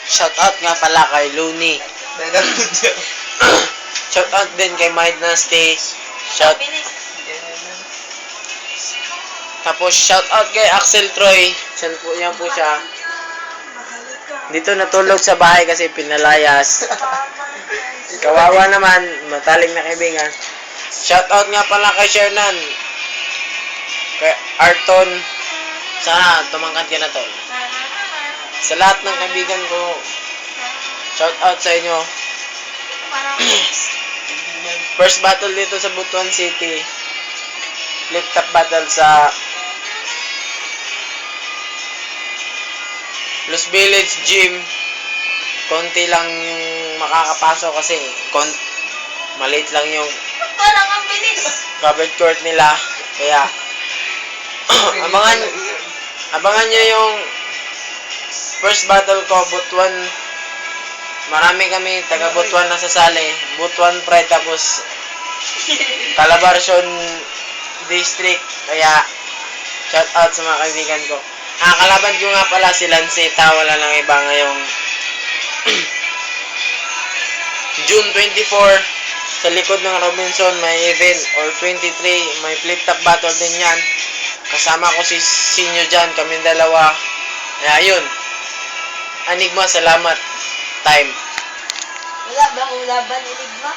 Shoutout nga pala kay Looney. Shoutout din kay Mind Nasty. Tapos shoutout kay Axel Troy. Yan po siya. Dito natulog sa bahay kasi pinalayas. Kawawa naman, mataling na kaibigan. Shoutout nga pala kay Shernan. Kay Arton. Sana tumangkad ka na tol. Sa lahat ng kaibigan ko, shoutout sa inyo. First battle dito sa Butuan City. Flip top battle sa Los Village Gym. Konti lang yung makakapasok kasi maliit lang yung Parang ang bilis. covered court nila. Kaya abangan nyo yung first battle ko, Butuan. Marami kami taga Butuan na sasali. Butuan Pride tapos Calabarzon District. Kaya shout out sa mga kaibigan ko. Kalaban ko nga pala si Lanceta. Wala nang iba ngayong June 24 sa likod ng Robinson may event, or 23 may flip top battle din yan. Kasama ko si Sinyo dyan, kami dalawa. Kaya yun, Enigma, salamat. Time. Wala ba akong laban, Enigma?